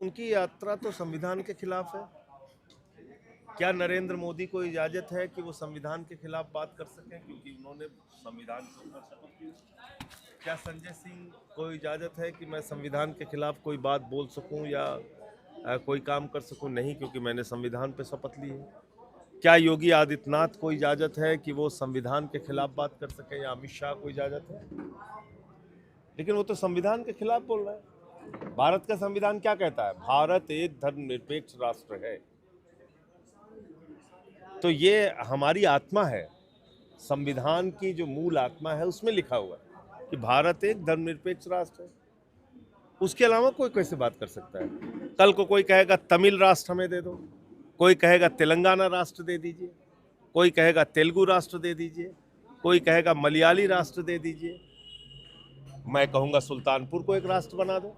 उनकी यात्रा तो संविधान के खिलाफ है। क्या नरेंद्र मोदी को इजाजत है कि वो संविधान के खिलाफ बात कर सकें, क्योंकि उन्होंने संविधान के ऊपर शपथ ली? क्या संजय सिंह को इजाजत है कि मैं संविधान के खिलाफ कोई बात बोल सकूं या कोई काम कर सकूं? नहीं, क्योंकि मैंने संविधान पे शपथ ली है। क्या योगी आदित्यनाथ को इजाजत है कि वो संविधान के खिलाफ बात कर सके, या अमित शाह को इजाजत है? लेकिन वो तो संविधान के खिलाफ बोल रहा है। भारत का संविधान क्या कहता है? भारत एक धर्मनिरपेक्ष राष्ट्र है। तो ये हमारी आत्मा है, संविधान की जो मूल आत्मा है उसमें लिखा हुआ है कि भारत एक धर्मनिरपेक्ष राष्ट्र है। उसके अलावा कोई कैसे बात कर सकता है? कल को कोई कहेगा तमिल राष्ट्र हमें दे दो, कोई कहेगा तेलंगाना राष्ट्र दे दीजिए, कोई कहेगा तेलुगु राष्ट्र दे दीजिए, कोई कहेगा मलयाली राष्ट्र दे दीजिए। मैं कहूँगा सुल्तानपुर को एक राष्ट्र बना दो,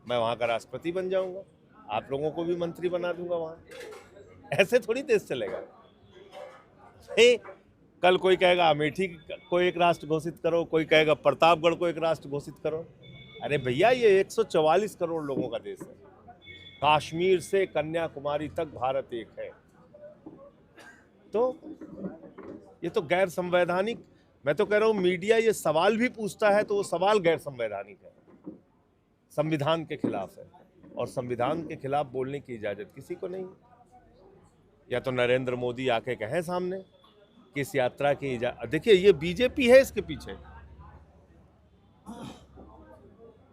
मैं वहाँ का राष्ट्रपति बन जाऊँगा, आप लोगों को भी मंत्री बना दूंगा वहाँ। ऐसे थोड़ी देश चलेगा। कल कोई कहेगा अमेठी को एक राष्ट्र घोषित करो, कोई कहेगा प्रतापगढ़ को एक राष्ट्र घोषित करो। अरे भैया, ये 144 करोड़ लोगों का देश है। कश्मीर से कन्याकुमारी तक भारत एक है। तो ये तो गैर संवैधानिक, मैं तो कह रहा हूं मीडिया ये सवाल भी पूछता है तो वो सवाल गैर संवैधानिक है, संविधान के खिलाफ है, और संविधान के खिलाफ बोलने की इजाजत किसी को नहीं। या तो नरेंद्र मोदी आके कहें सामने कि इस यात्रा की इजाजत, देखिए ये बीजेपी है इसके पीछे,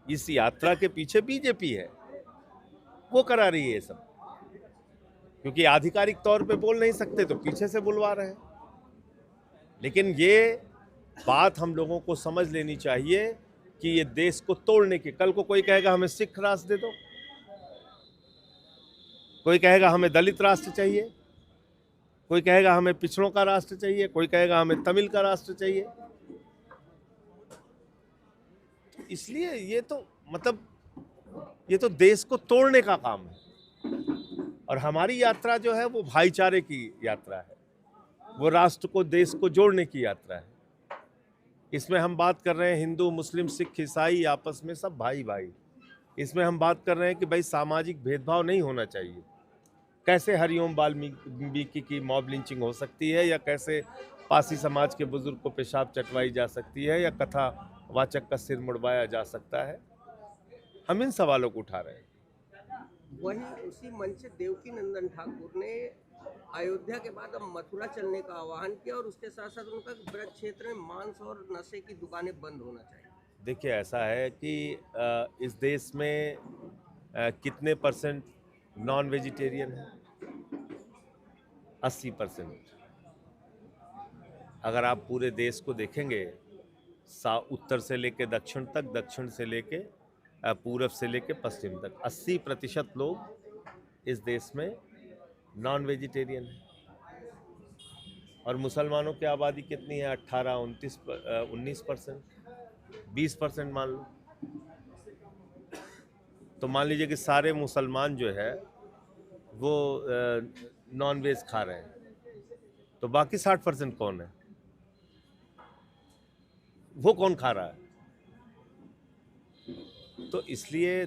इस यात्रा के पीछे बीजेपी है, वो करा रही है ये सब, क्योंकि आधिकारिक तौर पे बोल नहीं सकते तो पीछे से बुलवा रहे हैं। लेकिन ये बात हम लोगों को समझ लेनी चाहिए कि ये देश को तोड़ने की, कल को कोई कहेगा हमें सिख राष्ट्र दे दो, कोई कहेगा हमें दलित राष्ट्र चाहिए, कोई कहेगा हमें पिछड़ों का राष्ट्र चाहिए, कोई कहेगा हमें तमिल का राष्ट्र चाहिए। इसलिए ये तो मतलब ये तो देश को तोड़ने का काम है, और हमारी यात्रा जो है वो भाईचारे की यात्रा है, वो राष्ट्र को, देश को जोड़ने की यात्रा है। इसमें हम बात कर रहे हैं हिंदू, मुस्लिम, सिख, ईसाई आपस में सब भाई भाई। इसमें हम बात कर रहे हैं कि भाई सामाजिक भेदभाव नहीं होना चाहिए। कैसे हरिओम वाल्मीकि की मॉब लिंचिंग हो सकती है, या कैसे पासी समाज के बुजुर्ग को पेशाब चटवाई जा सकती है, या कथा वाचक का सिर मुड़वाया जा सकता है, हम इन सवालों को उठा रहे हैं। वहीं उसी मंच से देवकी नंदन ठाकुर ने अयोध्या के बाद अब मथुरा चलने का आह्वान किया, और उसके साथ साथ उनका ब्रज क्षेत्र में मांस और नशे की दुकानें बंद होना चाहिए। देखिए, ऐसा है कि इस देश में कितने परसेंट नॉन वेजिटेरियन है? 80%। अगर आप पूरे देश को देखेंगे, उत्तर से लेके दक्षिण तक, दक्षिण से लेके पूरब से लेके पश्चिम तक, 80% लोग इस देश में नॉन वेजिटेरियन है। और मुसलमानों की आबादी कितनी है? 19%, 20% मान लो। तो मान लीजिए कि सारे मुसलमान जो है वो नॉन वेज खा रहे हैं, तो बाकी 60% कौन है? वो कौन खा रहा है? तो इसलिए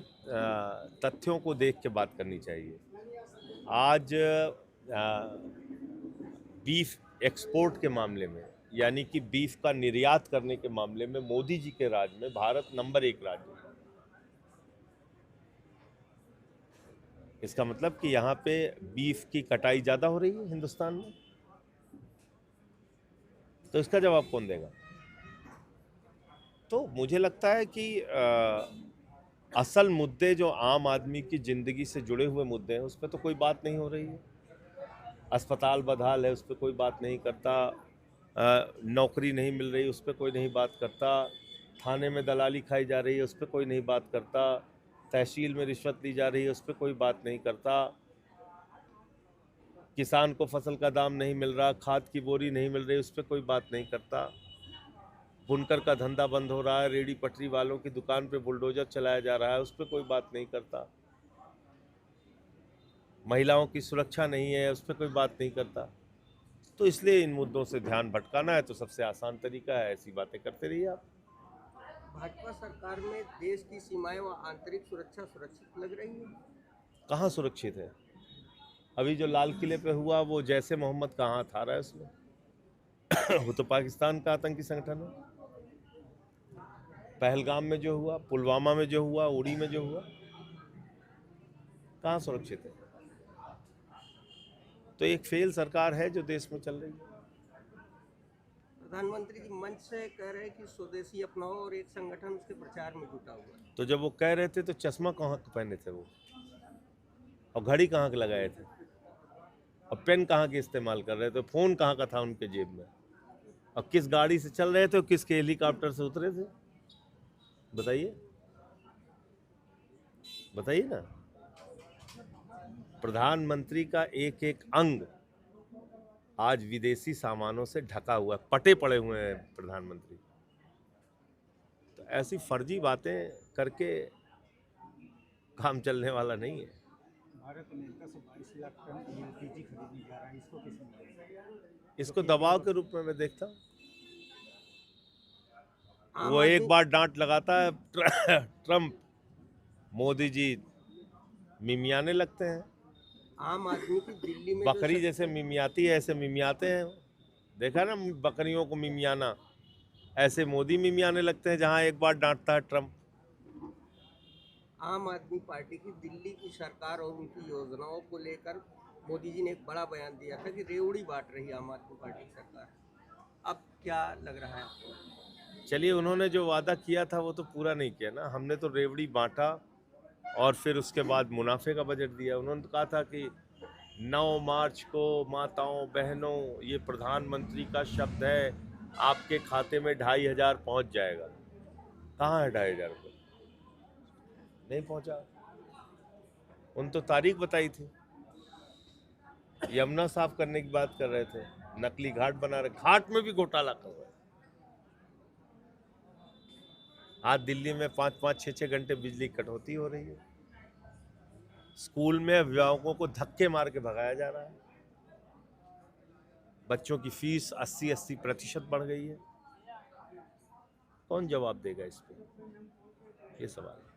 तथ्यों को देख के बात करनी चाहिए। आज बीफ एक्सपोर्ट के मामले में, यानी कि बीफ का निर्यात करने के मामले में मोदी जी के राज में भारत नंबर 1 राज्य है। इसका मतलब कि यहाँ पे बीफ की कटाई ज़्यादा हो रही है हिंदुस्तान में, तो इसका जवाब कौन देगा? तो मुझे लगता है कि असल मुद्दे जो आम आदमी की ज़िंदगी से जुड़े हुए मुद्दे हैं उस पर तो कोई बात नहीं हो रही है। अस्पताल बदहाल है, उस पर कोई बात नहीं करता। नौकरी नहीं मिल रही, उस पर कोई नहीं बात करता। थाने में दलाली खाई जा रही है, उस पर कोई नहीं बात करता। तहसील में रिश्वत ली जा रही है, उस पर कोई बात नहीं करता। किसान को फसल का दाम नहीं मिल रहा, खाद की बोरी नहीं मिल रही, उस पर कोई बात नहीं करता। बुनकर का धंधा बंद हो रहा है, रेडी पटरी वालों की दुकान पे बुलडोजर चलाया जा रहा है, उस पर कोई बात नहीं करता। महिलाओं की सुरक्षा नहीं है, उस पर कोई बात नहीं करता। तो इसलिए इन मुद्दों से ध्यान भटकाना है तो सबसे आसान तरीका है, ऐसी बातें करते रहिए आप। भाजपा सरकार में देश की सीमाएं व आंतरिक सुरक्षा सुरक्षित लग रही है। कहाँ सुरक्षित है? अभी जो लाल किले पे हुआ वो जैसे मोहम्मद का हाथ आ रहा है उसमें। वो तो पाकिस्तान का आतंकी संगठन है। पहलगाम में जो हुआ, पुलवामा में जो हुआ, उड़ी में जो हुआ, कहाँ सुरक्षित है? तो एक फेल सरकार है जो देश में चल रही है। प्रधानमंत्री जी मंच से कह रहे हैं कि स्वदेशी अपनाओ और एक संगठन उसके प्रचार में जुटा हुआ है। तो जब वो कह रहे थे तो चश्मा कहाँ के पहने थे वो, और घड़ी कहाँ के लगाए थे, और पेन कहाँ के इस्तेमाल कर रहे थे, फोन कहाँ का था उनके जेब में, और किस गाड़ी से चल रहे थे और किसके हेलीकॉप्टर से उतरे थे? बताइए, बताइए ना। प्रधानमंत्री का एक एक अंग आज विदेशी सामानों से ढका हुआ है, पटे पड़े हुए हैं प्रधानमंत्री। तो ऐसी फर्जी बातें करके काम चलने वाला नहीं है। भारत अमेरिका से 22 लाख टन एलपीजी खरीदने जा रहा है, इसको किस में? इसको दबाव के रूप में मैं देखता हूँ। आम वो एक आदमी बार डांट लगाता है ट्रम्प, मोदी जी मिमियाने लगते हैं। आम आदमी की दिल्ली में बकरी जैसे मिमियाती है ऐसे मिमियाते हैं। देखा ना बकरियों को मिमियाना, ऐसे मोदी मिमियाने लगते हैं जहां एक बार डांटता है ट्रम्प। आम आदमी पार्टी की दिल्ली की सरकार और उनकी योजनाओं को लेकर मोदी जी ने एक बड़ा बयान दिया था कि रेवड़ी बांट रही है आम आदमी पार्टी की सरकार। अब क्या लग रहा है आपको? चलिए, उन्होंने जो वादा किया था वो तो पूरा नहीं किया ना। हमने तो रेवड़ी बांटा और फिर उसके बाद मुनाफे का बजट दिया। उन्होंने तो कहा था कि 9 मार्च को माताओं बहनों, ये प्रधानमंत्री का शब्द है, आपके खाते में 2,500 पहुंच जाएगा। कहाँ है 2,500 रुपये? नहीं पहुंचा। उन तो तारीख बताई थी, यमुना साफ करने की बात कर रहे थे, नकली घाट बना रहे, घाट में भी घोटाला कर रहे हैं। आज दिल्ली में 5-5, 6-6 घंटे बिजली कटौती हो रही है। स्कूल में अभिभावकों को धक्के मार के भगाया जा रहा है। बच्चों की फीस 80-80% बढ़ गई है। कौन जवाब देगा इस पे? ये सवाल है।